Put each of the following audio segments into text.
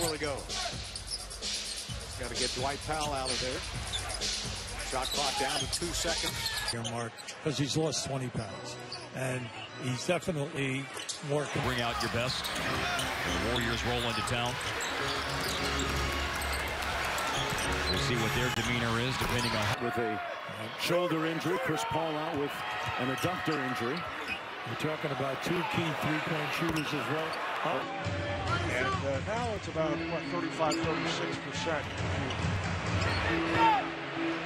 early go. Got to get Dwight Powell out of there. Shot clock down to 2 seconds. Mark, because he's lost 20 pounds. And he's definitely more. Bring out your best. The Warriors roll into town. We'll see what their demeanor is depending on. With a shoulder injury, Chris Paul out with an adductor injury. We're talking about two key three-point shooters as well. And now it's about, what, 35, 36%.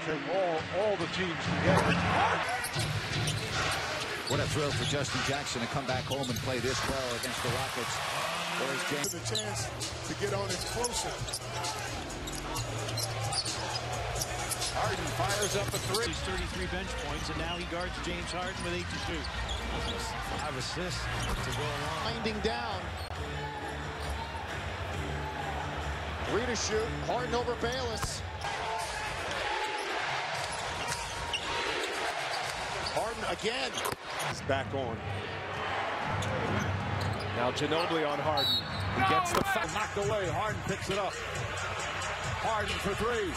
Take all the teams together. What a thrill for Justin Jackson to come back home and play this well against the Rockets. Whereas James The chance to get on it closer. Harden fires up a three. He's 33 bench points, and now he guards James Harden with 8 to shoot. 5 assists to go along. Winding down. 3 to shoot. Harden over Bayless. Harden again. He's back on. Now Ginobili on Harden. He gets the foul knocked away. Harden picks it up. Harden for 3.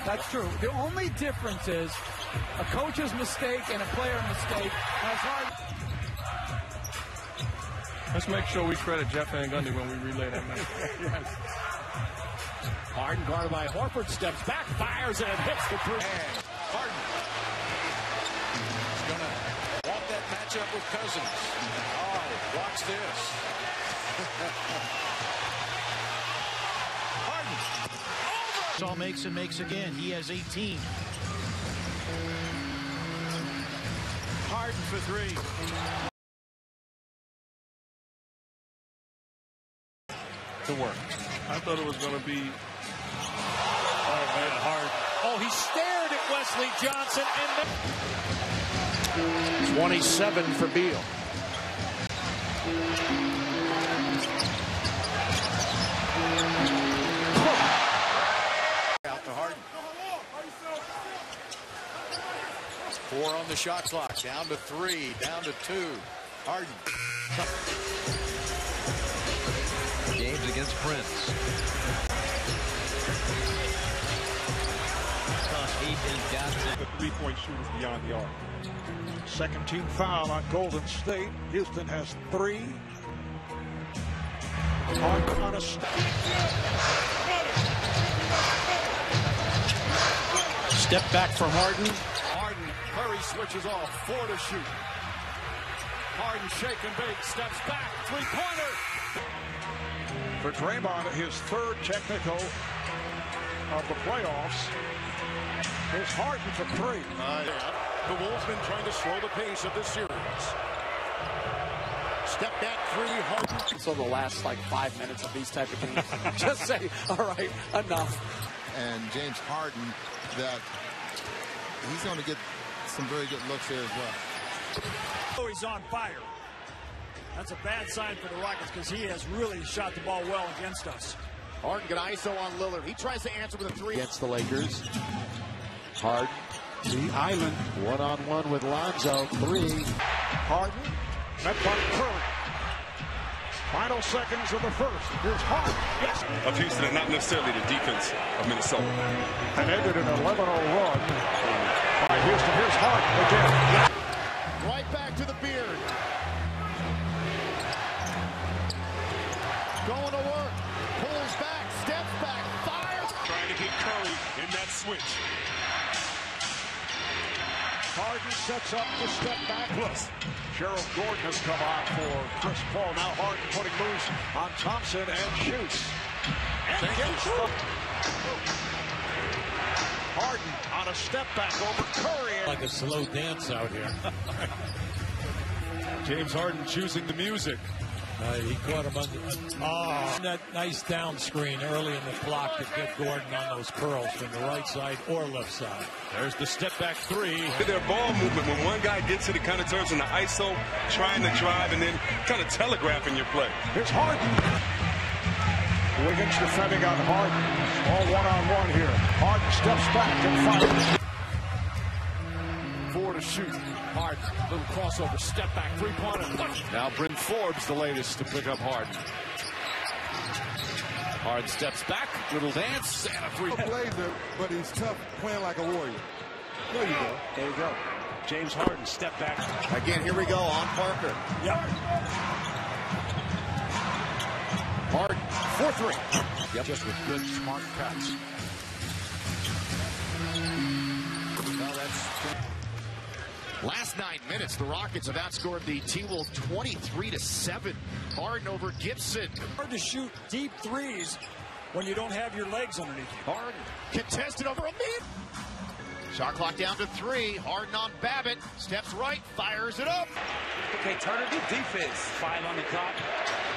That's true. The only difference is a coach's mistake and a player mistake has Harden. Let's make sure we credit Jeff Van Gundy when we relay that match. Yes. Harden guarded by Horford, steps back, fires, and hits the 3. And Harden is going to want that matchup with Cousins. Oh, watch this. All makes and makes again. He has 18. Harden for 3. To work. I thought it was going to be hard. Oh, he stared at Wesley Johnson and 27 for Beal. Out to Harden. 4 on the shot clock. Down to 3. Down to 2. Harden. Games against Prince. 8 and got The three-point shooters beyond the arc. Second team foul on Golden State. Houston has 3. Harden on a step back from Harden. Harden. Curry switches off. 4 to shoot. Harden shake and bake. Steps back. 3-pointer. For Draymond, his 3rd technical of the playoffs. Here's Harden for 3. The Wolves been trying to slow the pace of this series. Step back 3, Harden. So the last, 5 minutes of these type of games. Just say, all right, enough. And James Harden, that he's going to get some very good looks here as well. Oh, he's on fire. That's a bad sign for the Rockets because he has really shot the ball well against us. Harden got ISO on Lillard. He tries to answer with a 3. Against the Lakers. Harden. The island. One-on-one with Lonzo. 3. Harden. Met by Curry. Final seconds of the first. Here's Harden. Yes. Of Houston and not necessarily the defense of Minnesota. And ended an 11-0 run by Houston. Here's Harden again. Right back to the beard. Going to work. Pulls back. Steps back. Fires. Trying to get Curry in that switch. Harden sets up the step back. Plus, Gerald Gordon has come on for Chris Paul. Now Harden putting moves on Thompson and shoots. And gets Harden on a step back over Curry. Like a slow dance out here. James Harden choosing the music. He caught him under. That nice down screen early in the clock to get Gordon on those curls from the right side or left side. There's the step back 3. Their ball movement, when one guy gets it, it kind of turns into ISO, trying to drive and then kind of telegraphing your play. Here's Harden. Wiggins defending on Harden. All one-on-one here. Harden steps back and fires. 4 to shoot. Harden, little crossover, step back, 3-pointer. Now Bryn Forbes, the latest to pick up Harden. Harden steps back, little dance, and a three. Blazer, but he's tough playing like a warrior. There you go. There you go. James Harden step back. Again, here we go on Parker. Yep. Harden, 4-3. Yep. Just with good, smart cuts. Well, Last 9 minutes, the Rockets have outscored the T-Wolves 23-7. Harden over Gibson. hard to shoot deep threes when you don't have your legs underneath you. Harden contested over a mid. Shot clock down to 3. Harden on Babbitt. Steps right, fires it up. Okay, Turner, good defense. 5 on the clock.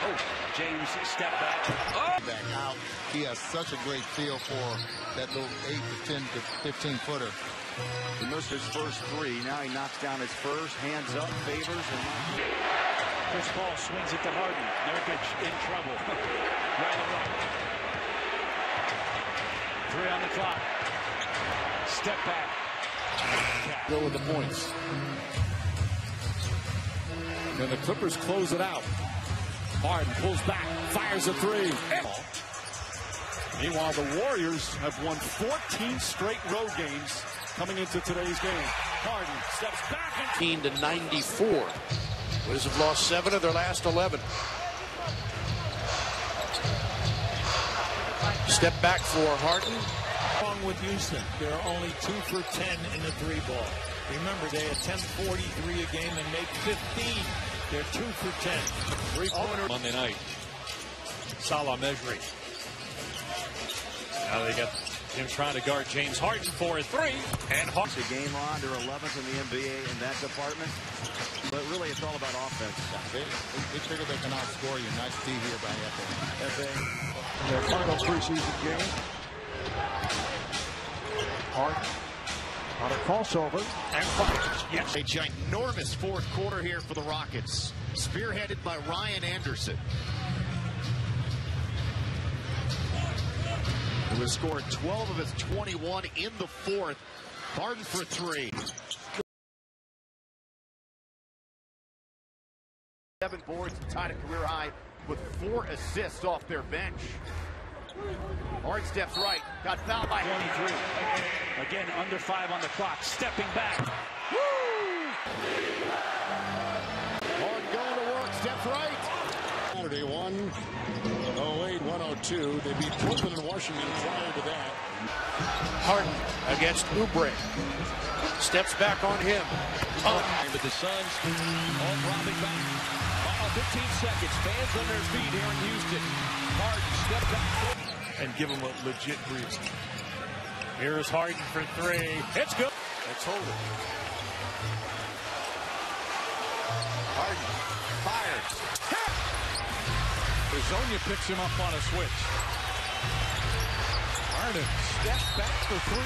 Oh, James step back. Oh! Back out. He has such a great feel for that little 8 to 10 to 15 footer. He missed his first 3. Now he knocks down his first. Hands up, favors. And Chris Paul swings it to Harden. Nurkic in trouble. Right away. 3 on the clock. Step back. Go with the points. And the Clippers close it out. Harden pulls back, fires a 3. Meanwhile, the Warriors have won 14 straight road games coming into today's game. Harden steps back and to 94. Wizards have lost 7 of their last 11. Step back for Harden. Wrong with Houston. They're only 2 for 10 in the 3-ball. Remember, they attempt 43 a game and make 15. They're 2 for 10. 3-pointer Monday night. Salah measuring. Now they got him trying to guard James Harden for a 3. And it's a game on. They're 11th in the NBA in that department. But really, it's all about offense. They figure they can outscore you. Nice D here by FA. Their final preseason game. Harden on a crossover and fires. Yes. A ginormous fourth quarter here for the Rockets. Spearheaded by Ryan Anderson. Who has scored 12 of his 21 in the fourth. Harden for 3. 7 boards and tied a career high with 4 assists off their bench. Harden steps right. Got fouled by 23. Again, under 5 on the clock. Stepping back. Woo! Harden going to work. Steps right. Saturday, 108-102. They beat Brooklyn and Washington prior to that. Harden against Oubre. Steps back on him. But the Suns all dropping back. 15 seconds. Fans on their feet here in Houston. Harden step back. and give him a legit reason. Here's Harden for 3. It's good. Let's hold it. Harden fires. Arizona picks him up on a switch. Harden steps back for 3.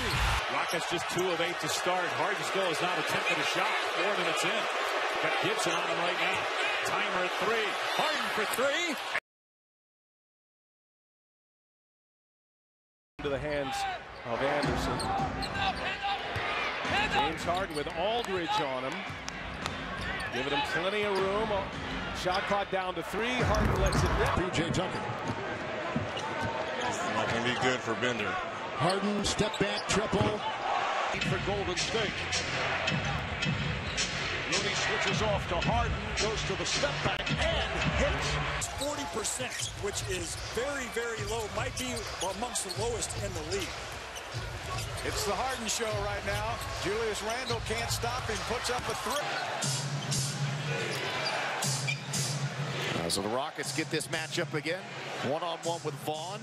Rockets just 2 of 8 to start. Harden still has not attempted a shot. 4 minutes in. Got Gibson on him right now. Timer at 3. Harden for 3. Into the hands of Anderson. James Harden with Aldridge on him. Giving him plenty of room. Shot clock down to 3. Harden lets it rip. P.J. Tucker. Not going to be good for Bender. Harden, step back, triple. For Golden State. Looney switches off to Harden, goes to the step back and hits. 40%, which is very, very low. Might be amongst the lowest in the league. It's the Harden show right now. Julius Randle can't stop him, puts up a 3. So the Rockets get this matchup again. One-on-one with Vaughn.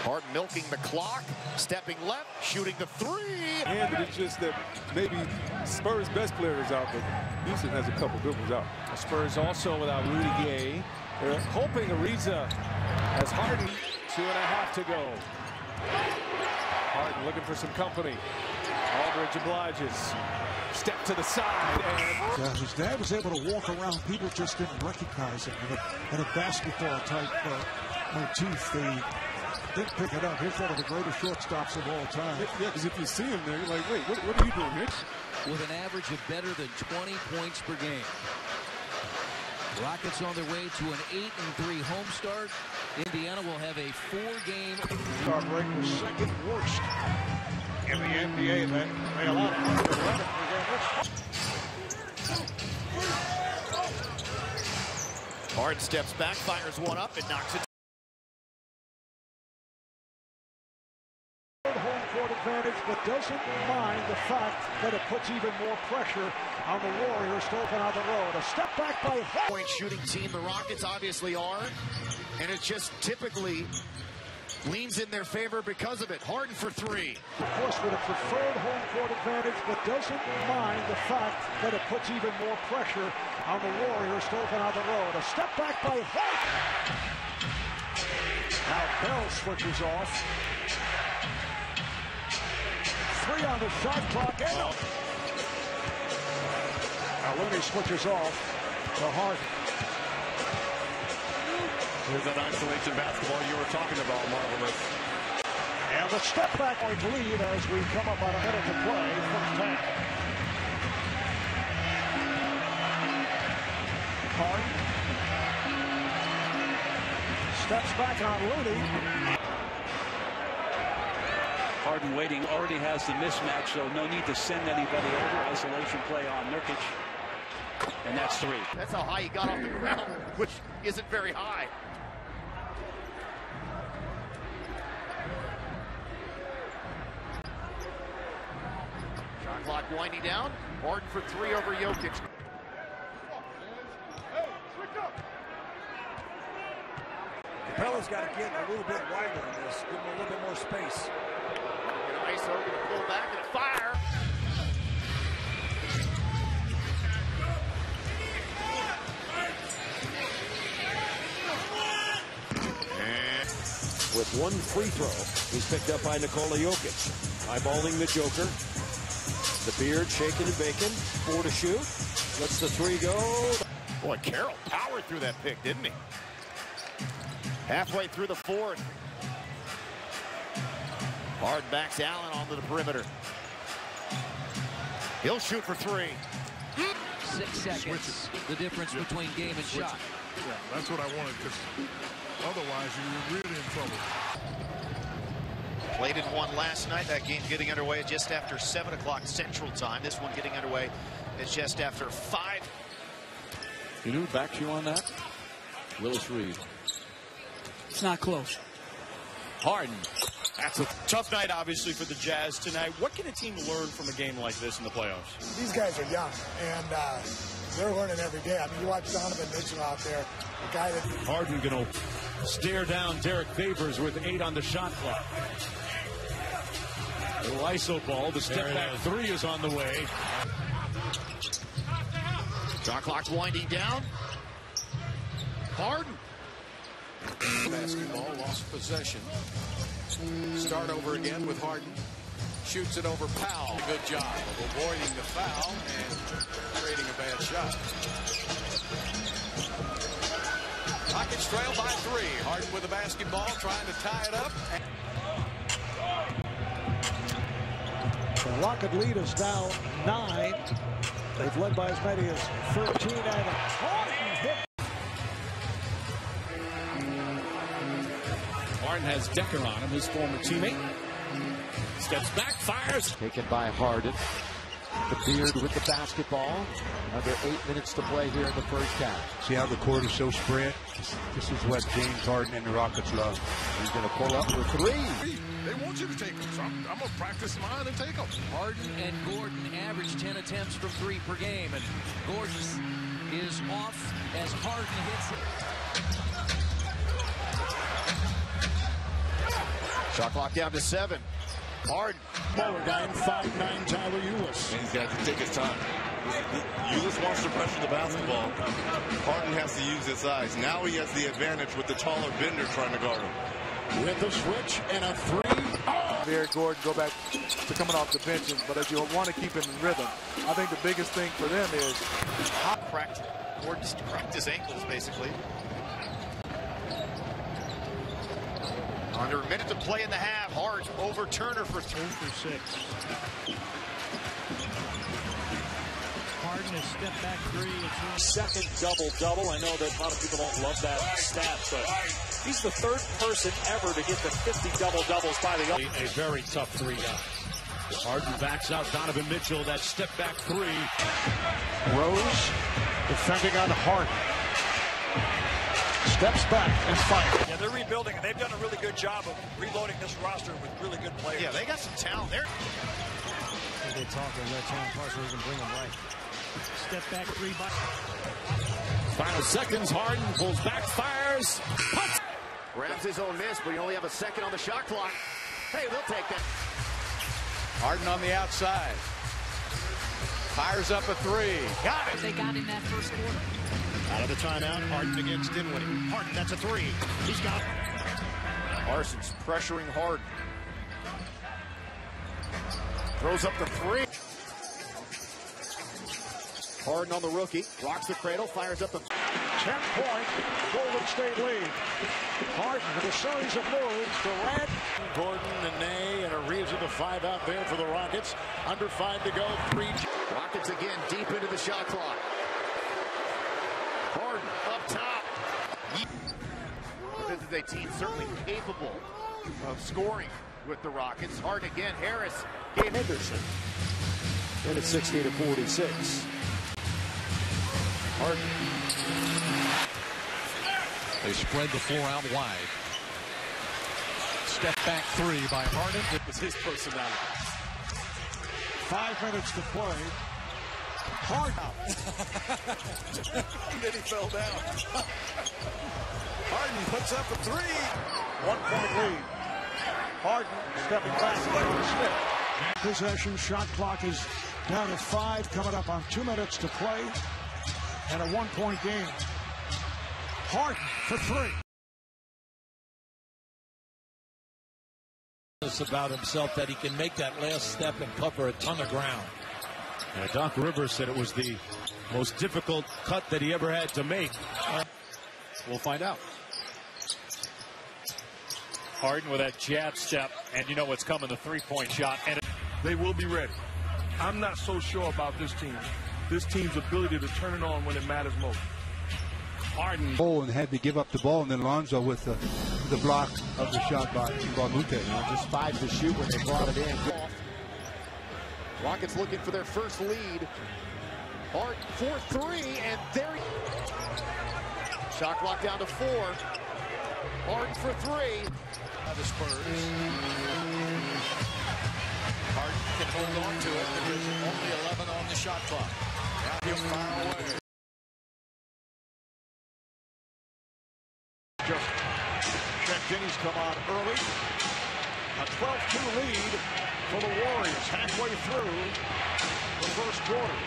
Harden milking the clock, stepping left, shooting the 3. And it's just that maybe Spurs' best player is out, but Houston has a couple good ones out. The Spurs also without Rudy Gay. They're hoping Ariza has Harden. 2.5 to go. Harden looking for some company. Aldridge obliges. Step to the side. And his dad was able to walk around. People just didn't recognize him. In a basketball-type motif, they didn't pick it up. Here's one of the greatest shortstops of all time. Yeah, because if you see him there, you're like, wait, what are you doing here? with an average of better than 20 points per game. Rockets on their way to an 8-3 home start. Indiana will have a 4-game start break was second worst in the NBA. Then they allowed 111 per game. Harden steps back, fires one up, and knocks it. Home court advantage, but doesn't mind the fact that it puts even more pressure on the Warriors to open on the road. A step back by Harden. Point shooting team, the Rockets obviously are, and it just typically leans in their favor because of it. Harden for three. Of course, with a preferred home court advantage, but doesn't mind the fact that it puts even more pressure on the Warriors to open on the road. A step back by Harden. Now Bell switches off. 3 on the shot clock. And now Looney switches off to Harden. Here's that isolation basketball you were talking about, Marvelous. And the step back point lead as we come up on a minute to play. First half. Harden steps back on Looney. Harden waiting, already has the mismatch, so no need to send anybody over. Isolation play on Nurkic. And that's 3. That's how high he got off the ground, which isn't very high. Shot clock winding down. Harden for 3 over Jokic. Capella's got to get a little bit wider than this, give him a little bit more space. ISO, going to pull back and fire. And with one free throw, he's picked up by Nikola Jokic. Eyeballing the Joker. The beard shaking and baking. 4 to shoot. Lets the 3 go. Boy, Carroll powered through that pick, didn't he? Halfway through the 4th. Harden backs Allen onto the perimeter. He'll shoot for 3. 6 seconds. The difference between game and shot. Yeah, that's what I wanted, because otherwise you're really in trouble. Played in one last night. That game getting underway just after 7 o'clock Central Time. This one getting underway is just after 5. You knew back you on that? Willis Reed. It's not close. Harden. That's a tough night, obviously, for the Jazz tonight. What can a team learn from a game like this in the playoffs? These guys are young, and they're learning every day. I mean, you watch Donovan Mitchell out there, the guy that... Harden going to stare down Derek Favors with 8 on the shot clock. Little ISO ball. The step back 3 is on the way. Shot clock's winding down. Harden. Basketball, lost possession. Start over again with Harden. Shoots it over Powell. Good job of avoiding the foul and creating a bad shot. Rockets trail by 3. Harden with the basketball, trying to tie it up. The Rocket lead is now 9. They've led by as many as 13, and Harden hit. Harden has Decker on him, his former teammate. Steps back, fires. Taken by Harden. The beard with the basketball. Under 8 minutes to play here in the first half. See how the court is so spread? This is what James Harden and the Rockets love. He's going to pull up for 3. They want you to take them, so I'm going to practice mine and take them. Harden and Gordon average 10 attempts from 3 per game, and Gordon is off as Harden hits it. Shot clock down to 7. Harden. Smaller guy in 5'9", Tyler Ulis. And he's got to take his time. Ulis wants to pressure the basketball. Harden has to use his size. Now he has the advantage with the taller Bender trying to guard him. With the switch and a 3. Oh! Eric Gordon go back to coming off the bench, but if you want to keep him in rhythm, I think the biggest thing for them is Gordon just cracked his ankles, basically. Under a minute to play in the half. Harden over Turner for 3 for 6. Harden has stepped back three. Second double-double. I know that a lot of people don't love that stat, but he's the third person ever to get to 50 double-doubles by the other. A very tough three guys. Harden backs out Donovan Mitchell. That step back three. Rose defending on Harden. Steps back and fires. Yeah, they're rebuilding, and they've done a really good job of reloading this roster with really good players. Yeah, they got some talent there. They talk and let Tom Parker even bring them right. Step back three by. Final seconds. Harden pulls back, fires. Puts. Grabs his own miss, but you only have a second on the shot clock. Hey, they'll take that. Harden on the outside. Fires up a three. Got it. They got in that first quarter. Out of the timeout, Harden against Dinwiddie. Harden, that's a three. He's got it. Parsons pressuring Harden. Throws up the three. Harden on the rookie. Rocks the cradle, fires up the 10-point Golden State lead. Harden with a series of moves. Durant. Gordon and Ney and a Reeves with the 5 out there for the Rockets. Under 5 to go. 3. Rockets again deep into the shot clock. Harden up top. This is a team certainly capable of scoring with the Rockets. Harden again. Harris gave Henderson. And it's 60-46. Harden. They spread the floor out wide. Step back three by Harden. It was his personality. 5 minutes to play. Harden. Then he fell down. Harden puts up a three. 1-point lead. Harden stepping back on Smith. Possession, shot clock is down to 5, coming up on 2 minutes to play. And a 1-point game. Harden for 3. About himself that he can make that last step and cover a ton of ground. Doc Rivers said it was the most difficult cut that he ever had to make. We'll find out. Harden with that jab step, and you know what's coming, the three-point shot. And They will be ready. I'm not so sure about this team. This team's ability to turn it on when it matters most. Harden. And had to give up the ball, and then Lonzo with the block of the shot by Mute. Just 5 to shoot when they brought it in. Rockets looking for their first lead. Harden for 3, and there he... Shot clock down to 4. Harden for 3. The Spurs. Harden can hold on to it. There is only 11 on the shot clock. Now he'll fire away. Denny's come on early. A 12-2 lead for the Warriors halfway through the first quarter.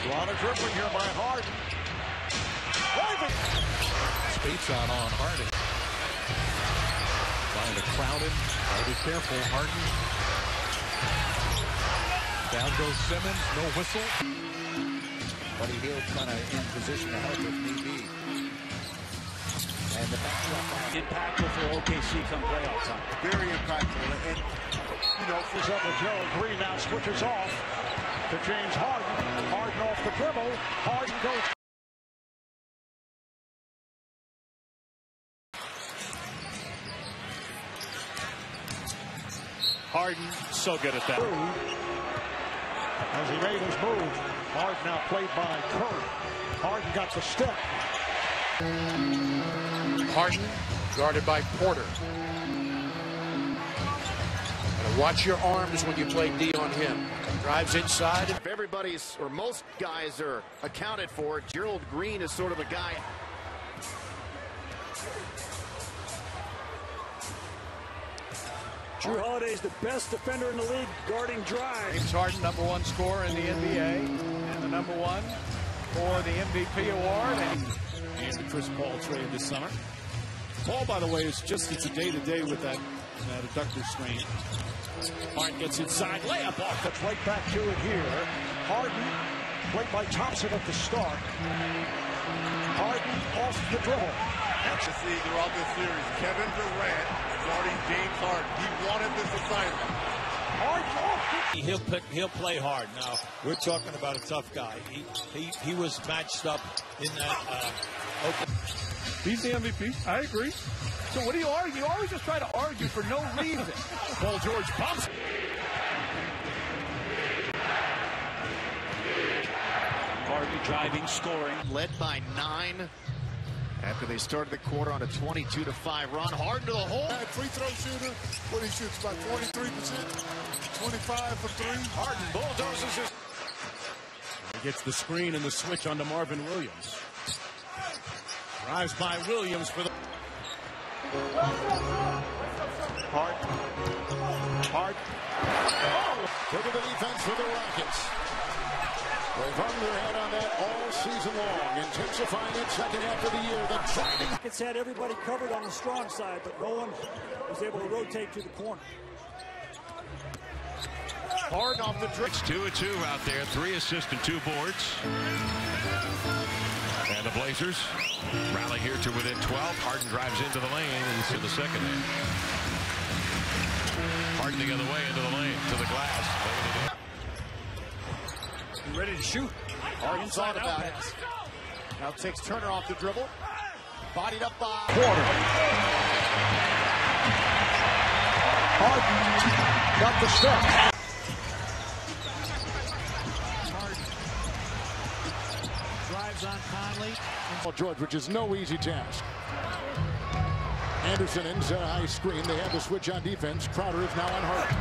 A lot of dribbling here by Harden. Spates out on Harden. Trying to crowd him. Gotta be careful, Harden. Down goes Simmons, no whistle. Buddy Hield kind of in position to help if need be. And the back shot impactful for OKC come playoff time. Very impactful. And, you know, for example, Gerald Green now switches off to James Harden. Harden off the dribble. Harden goes. Harden, so good at that. As he made his move, Harden now played by Curry. Harden got the step. Harden guarded by Porter. Gotta watch your arms when you play D on him. Drives inside. If everybody's, or most guys are accounted for, Gerald Green is sort of a guy. Drew Holiday's the best defender in the league, guarding drive. James Harden, #1 scorer in the NBA, and the #1 for the MVP award. And the Chris Paul trade this summer. Paul, by the way, is just, it's a day-to-day with that adductor strain. Harden gets inside, layup off. That's right back to it here. Harden, played by Thompson at the start. Harden off the dribble. That's to see throughout this series. Kevin Durant guarding James Harden. He wanted this assignment. He'll play hard. Now we're talking about a tough guy. He was matched up in that open. He's the MVP. I agree. So what do you argue? You always just try to argue for no reason. Paul George pumps. Harden driving, scoring. Led by 9 after they started the quarter on a 22-5 run. Harden to the hole. Free throw shooter. What he shoots about 43%, 25 for 3. Harden bulldozes his. He gets the screen and the switch onto Marvin Williams. Drives by Williams for the. Harden. Look at the defense for the Rockets. They've hung their head on that all season long, intensifying it second half of the year. The driving. Rockets had everybody covered on the strong side, but no one was able to rotate to the corner. Harden off the dribble. It's 2-2 out there. 3 assists and 2 boards. And the Blazers rally here to within 12. Harden drives into the lane into the second half. Harden the other way into the lane to the glass. Ready to shoot. Harden thought about it. Now takes Turner off the dribble. Bodied up by Porter. Harden got the step. Drives on Conley. Paul George, which is no easy task. Anderson inside a high screen. They have the switch on defense. Crowder is now on Harden.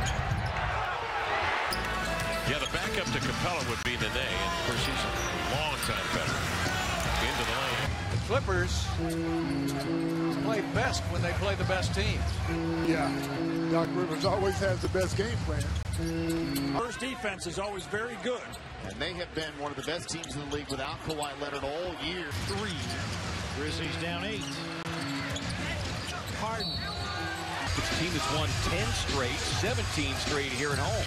Yeah, the backup to Capella would be Nene, and of course he's a long time better. Into the lane. The Clippers play best when they play the best teams. Yeah, Doc Rivers always has the best game plan. First defense is always very good. And they have been one of the best teams in the league without Kawhi Leonard all year. 3. Grizzlies down 8. Harden. This team has won 10 straight, 17 straight here at home.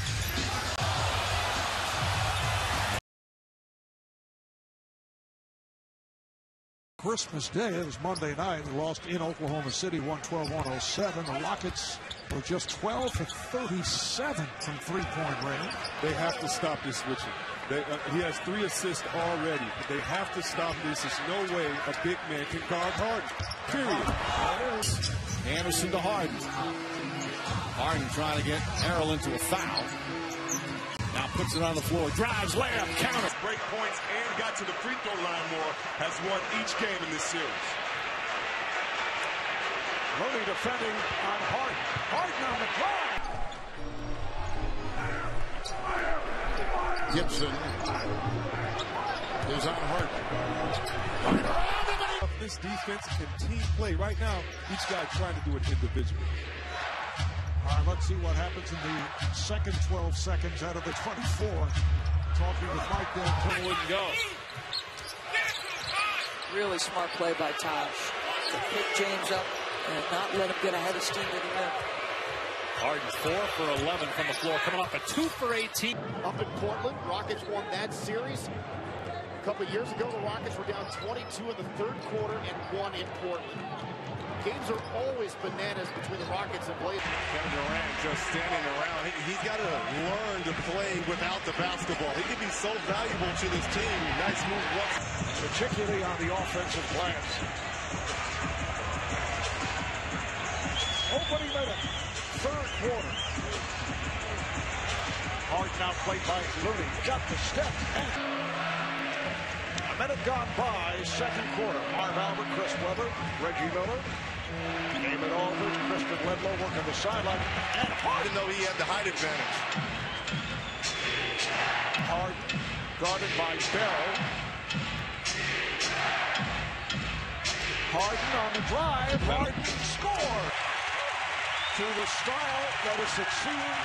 Christmas Day, it was Monday night. They lost in Oklahoma City, 112-107. The Rockets were just 12 for 37 from three-point range. They have to stop this switching. He has 3 assists already. They have to stop this. There's no way a big man can guard Harden. Period. There it is. Anderson to Harden. Harden trying to get Harrell into a foul. Now puts it on the floor. Drives, layup, counter. Break points and got to the free throw line more. Has won each game in this series. Looney defending on Harden. Harden on the drive. Gibson is on Harden. This defense and team play right now, each guy trying to do it individually. All right, let's see what happens in the second 12 seconds out of the 24. Talking with Mike D'Antoni. Wouldn't go. Really smart play by Taj to pick James up and not let him get ahead of steam to the rim. Harden 4 for 11 from the floor, coming off a 2 for 18. Up in Portland, Rockets won that series. A couple of years ago, the Rockets were down 22 in the third quarter and won in Portland. Games are always bananas between the Rockets and Blazers. Kevin Durant just standing around. He's got to learn to play without the basketball. He can be so valuable to this team. Nice move. Particularly on the offensive glass. Opening minute, third quarter. Harden now played by Looney. Got the step. A minute gone by, second quarter. Marv Albert, Chris Webber, Reggie Miller. Damon Aldridge, Kristen Ledlow working the sideline. And Harden, though he had the height advantage. Harden guarded by Bell. Harden on the drive. Harden score. To the style that has succeeded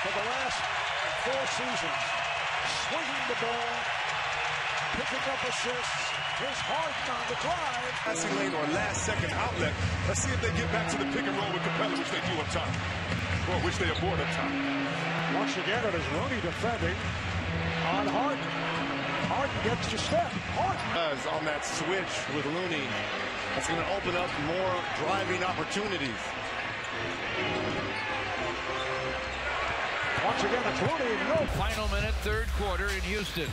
for the last 4 seasons. Swinging the ball, picking up assists. Here's Harden on the drive. Passing lane or last second outlet. Let's see if they get back to the pick and roll with Capella, which they do up top. Or which they avoid up top. Once again, it is Looney defending on Harden. Harden gets to step. Harden on that switch with Looney. That's going to open up more driving opportunities. Once again, it's Looney. No. Final minute, third quarter in Houston.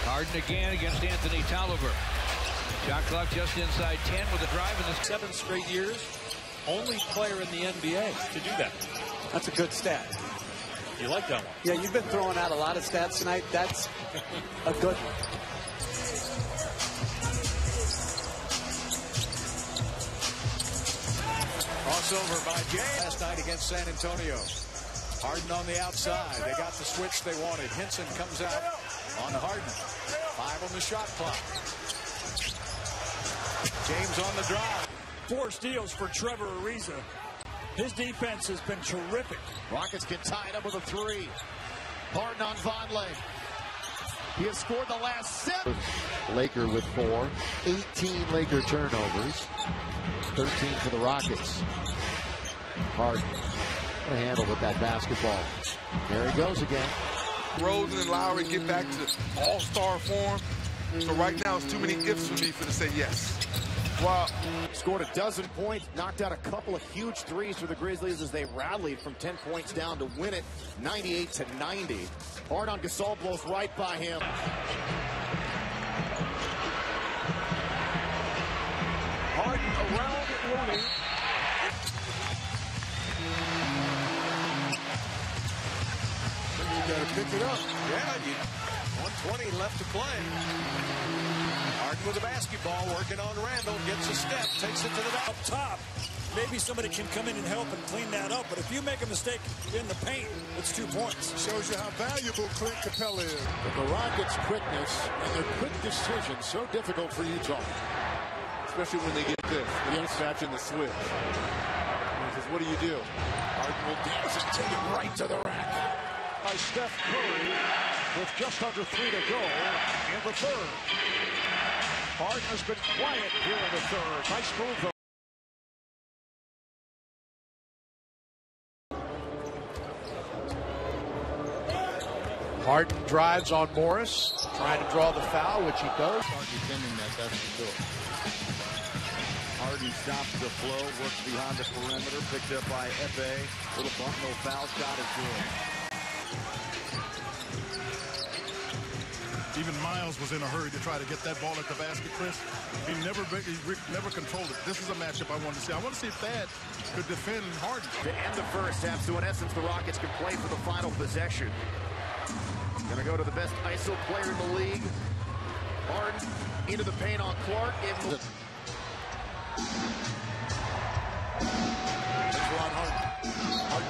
Harden again against Anthony Tolliver. Shot clock just inside 10 with a drive in the 7 straight years. Only player in the NBA to do that. That's a good stat. You like that one? Yeah, you've been throwing out a lot of stats tonight. That's a good one. Crossover by Jay last night against San Antonio. Harden on the outside. They got the switch they wanted. Henson comes out on Harden. 5 on the shot clock. James on the drive. 4 steals for Trevor Ariza. His defense has been terrific. Rockets can tie it up with a 3. Harden on Vonleh. He has scored the last 7. Laker with 4. 18 Laker turnovers. 13 for the Rockets. Harden. What a handle with that basketball. There he goes again. Rosen and Lowry get back to all-star form. So right now it's too many ifs for me to say yes. Wow. Scored a dozen points, knocked out a couple of huge threes for the Grizzlies as they rallied from 10 points down to win it 98-90. Hard on Gasol, blows right by him. Harden around Looney. You got to pick it up. Yeah, 120 left to play. Harden with the basketball, working on Randall, gets a step, takes it to the up top. Maybe somebody can come in and help and clean that up. But if you make a mistake in the paint, it's 2 points. Shows you how valuable Clint Capella is. But the Rockets' quickness and their quick decisions so difficult for Utah. Especially when they get this, the mismatch and the switch. Because what do? Harden will dance and take it right to the rack. By Steph Curry with just under 3 to go in the third. Harden has been quiet here in the third. Nice move, though. Harden drives on Morris, trying to draw the foul, which he does. Start defending that, that's for sure. Harden stops the flow, works behind the perimeter, picked up by F.A. Little bump, no foul, shot is good. Even Miles was in a hurry to try to get that ball at the basket, Chris. He never controlled it. This is a matchup I want to see. I want to see if Thad could defend Harden. To end the first half, so in essence, the Rockets can play for the final possession. Gonna go to the best ISO player in the league. Harden into the paint on Clark. Harden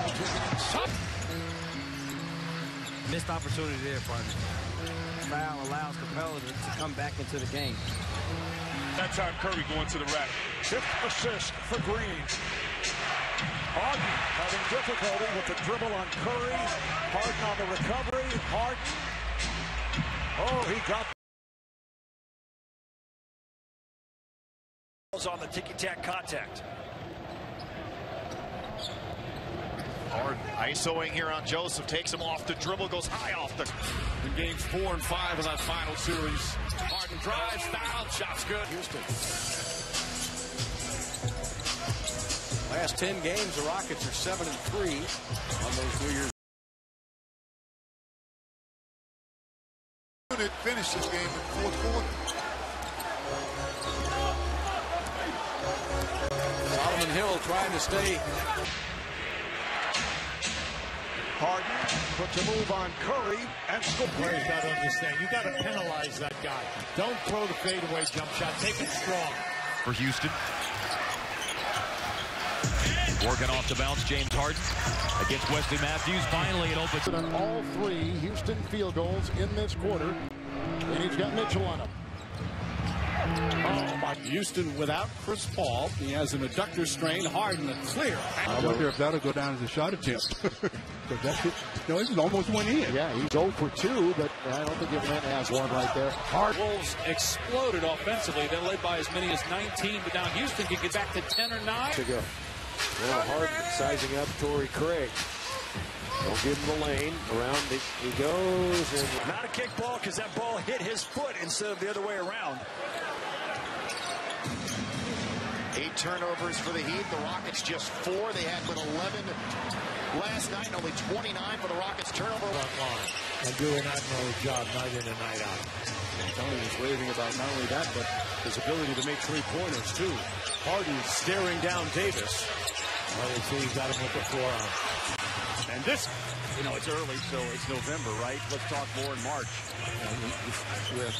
will take it inside. Missed opportunity there, partner. Foul allows Capella to come back into the game. That time Curry going to the rack. 5th assist for Green. Harden having difficulty with the dribble on Curry. Harden on the recovery. Harden. Oh, he got on the ticky-tack contact. Harden ISOing here on Joseph, takes him off the dribble, goes high off the. In games 4 and 5 of that final series. Harden drives, foul, shot's good. Houston. Last 10 games, the Rockets are 7-3 on those New Year's. Finish this game in the fourth quarter. Solomon Hill trying to stay. Harden puts a move on Curry and score. Players got to understand. You got to penalize that guy. Don't throw the fadeaway jump shot. Take it strong. For Houston. Working off the bounce, James Harden against Wesley Matthews. Finally, it opens. On all 3 Houston field goals in this quarter, and he's got Mitchell on him. Oh, my. Houston without Chris Paul. He has an adductor strain. Harden a clear. I wonder if that'll go down as a shot attempt. Because that hit, it almost went in. Yeah, he's 0 for 2, but I don't think Atlanta has one right there. Wolves exploded offensively. They're led by as many as 19, but now Houston can get back to 10 or 9. To go. Well, Harden sizing up Torrey Craig. Don't give him the lane. Around he goes. And not a kick ball because that ball hit his foot instead of the other way around. 8 turnovers for the Heat. The Rockets just 4. They had with 11 last night, and only 29 for the Rockets turnover. And do an admirable job night in and night out. Tony was raving about not only that, but his ability to make three-pointers, too. Harden staring down Davis. Well, you see, he's got him with the forearm. And this, you know, it's early, so it's November, right? Let's talk more in March. With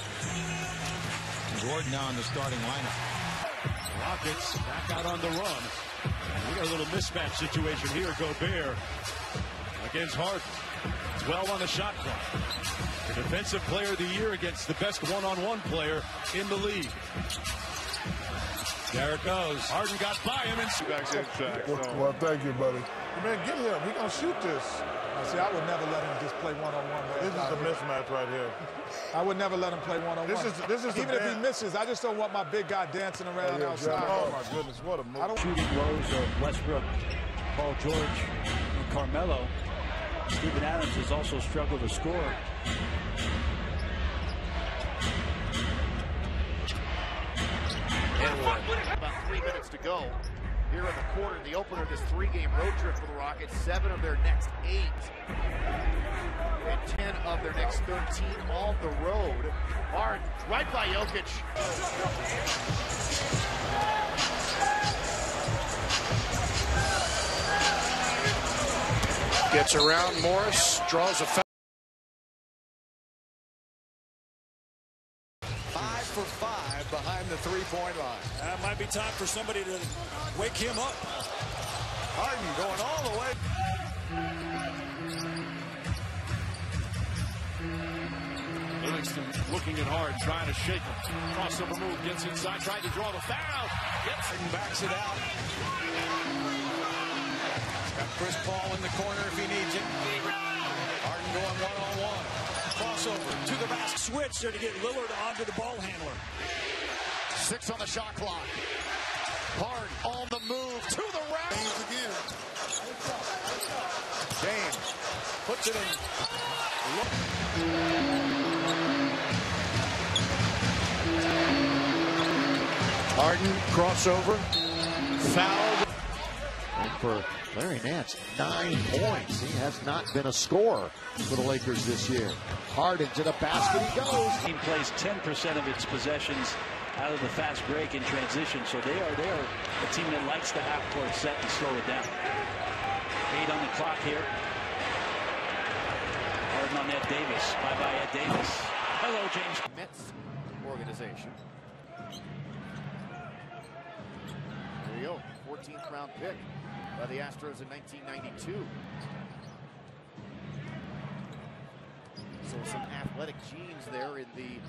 Gordon now in the starting lineup. Rockets back out on the run. We got a little mismatch situation here. Gobert against Harden. 12 on the shot clock. The defensive player of the year against the best one-on-one player in the league. There it goes. Harden got by him and back in track. Well, thank you, buddy. Man, get here. We're going to shoot this. See, I would never let him just play one-on-one. This is a mismatch right here. I would never let him play one-on-one. This is even if he misses, I just don't want my big guy dancing around outside. Oh, my goodness. What a move. Shooting lows of Westbrook, Paul George, and Carmelo. Steven Adams has also struggled to score. About 3 minutes to go here in the quarter. The opener of this 3-game road trip for the Rockets. 7 of their next 8 and 10 of their next 13 on the road. Harden right by Jokic. Gets around Morris, draws a foul. 5 for 5 behind the 3-point line. That might be time for somebody to wake him up. Harden going all the way. Livingston looking at Harden, trying to shake him. Crossover move, gets inside, trying to draw the foul. Gets it, backs it out. Got Chris Paul in the corner if he needs it. Harden going one-on-one. Crossover to the basket. Switch there to get Lillard onto the ball handler. 6 on the shot clock. Harden on the move to the rack. James again. James puts it in. Harden crossover. Foul. And for Larry Nance, 9 points. He has not been a scorer for the Lakers this year. Harden to the basket he goes. Team plays 10% of its possessions out of the fast break in transition, so they are a team that likes the half-court set and slow it down. 8 on the clock here. Harden on Ed Davis. Bye-bye, Ed Davis. Hello, James. Mets organization. There you go. 14th round pick by the Astros in 1992. So some athletic genes there in the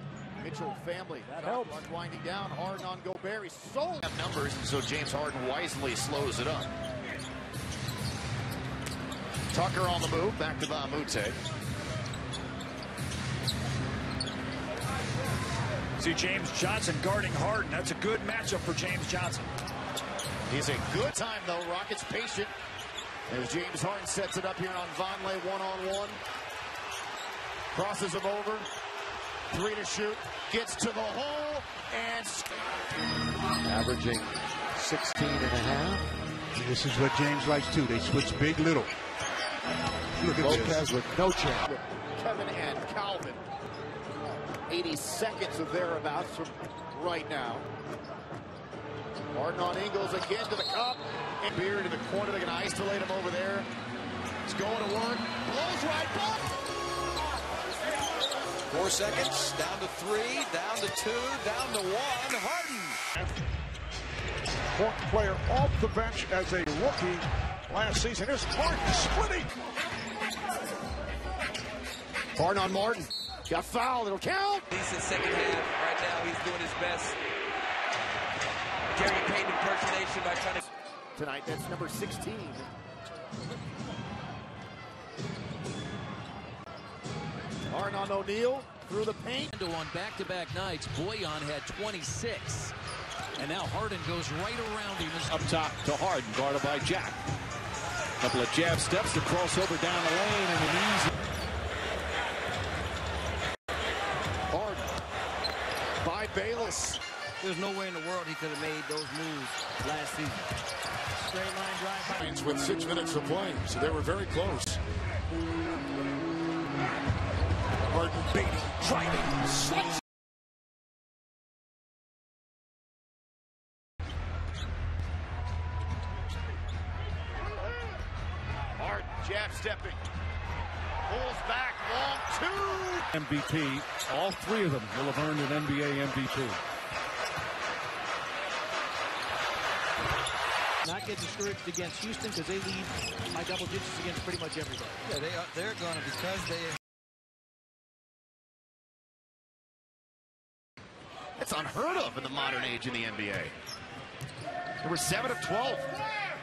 Mitchell family. That helps. Winding down. Harden on Gobert. He's so numbers, and so James Harden wisely slows it up. Tucker on the move. Back to Bamute. See James Johnson guarding Harden. That's a good matchup for James Johnson. He's a good time, though. Rockets patient. As James Harden sets it up here on Vonleh one-on-one. Crosses him over. 3 to shoot. Gets to the hole. And averaging 16 and a half. And this is what James likes, too. They switch big, little. Look at Lopez this. with no chance. With Kevin and Calvin. 80 seconds of thereabouts from right now. Harden on Ingles again to the cup. And Beard in the corner. They're going to isolate him over there. It's going to work. Blows right by. 4 seconds. Down to 3. Down to 2. Down to 1. Harden. Important player off the bench as a rookie last season. Here's Martin splitting. Harden on Martin. Got fouled. It'll count. Decent second half. Right now he's doing his best. Gary Payton impersonation by trying to... Tonight, that's number 16. Harden on O'Neal through the paint. On back-to-back nights, Boyan had 26. And now Harden goes right around him. Up top to Harden, guarded by Jack. Couple of jab steps to crossover down the lane and an easy. Harden by Bayless. There's no way in the world he could have made those moves last season. Straight line drive. With 6 minutes to play, so they were very close. Harden beating, driving, slice. Harden jab stepping. Pulls back, long two. MVP. All three of them will have earned an NBA MVP. Not get discouraged against Houston because they lead by double digits against pretty much everybody. Yeah, they're going to, because they... It's unheard of in the modern age in the NBA. They were 7 of 12,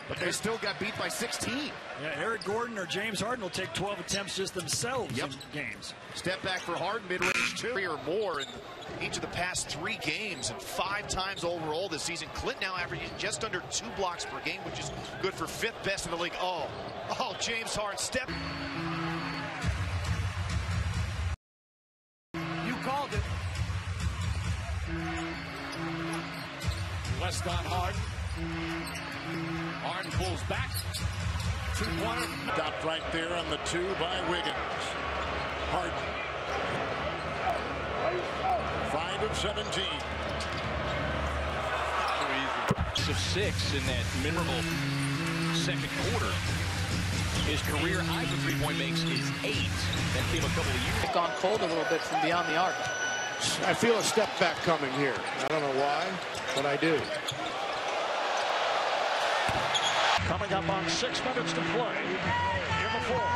but they still got beat by 16. Yeah, Eric Gordon or James Harden will take 12 attempts just themselves in games. Step back for Harden, mid-range 2 or more in each of the past 3 games and 5 times overall this season. Clint now averaging just under 2 blocks per game, which is good for 5th best in the league. Oh, James Harden step. You called it. West on Harden. Harden pulls back. 2-pointer. Stopped right there on the 2 by Wiggins. Harden. 5 of 17. Of 6 in that memorable second quarter. His career high for three-point makes is 8. That came a couple of years. Gone cold a little bit from beyond the arc. I feel a step back coming here. I don't know why, but I do. Coming up on 6 minutes to play in the fourth.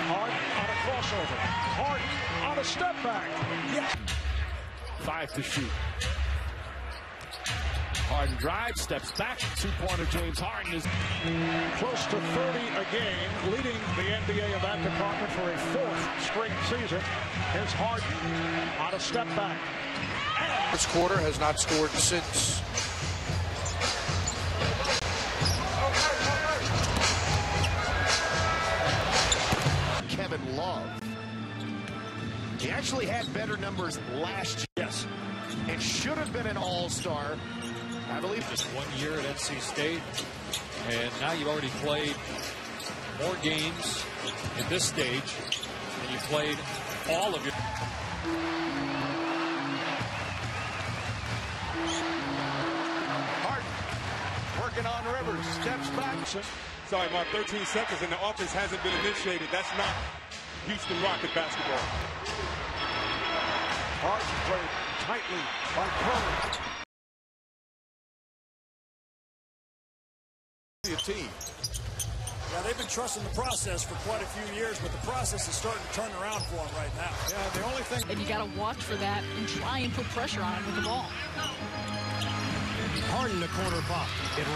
Harden on a crossover. Harden on a step back. Yes. 5 to shoot. Harden drives, steps back. 2-pointer James Harden is Close to 30 a game, leading the NBA in that department for a 4th straight season. Here's Harden on a step back. This quarter has not scored since. Kevin Love. He actually had better numbers last year. Yes. And should have been an all-star. I believe just 1 year at NC State, and now you've already played more games at this stage than you played all of your. Harden working on Rivers, steps back. Sorry, Mark, 13 seconds and the offense hasn't been initiated. That's not Houston Rocket basketball. Harden played tightly by Curry. Team. Yeah, they've been trusting the process for quite a few years, but the process is starting to turn around for them right now. Yeah, the only thing. And you got to watch for that and try and put pressure on him with the ball. Harden, the corner pop.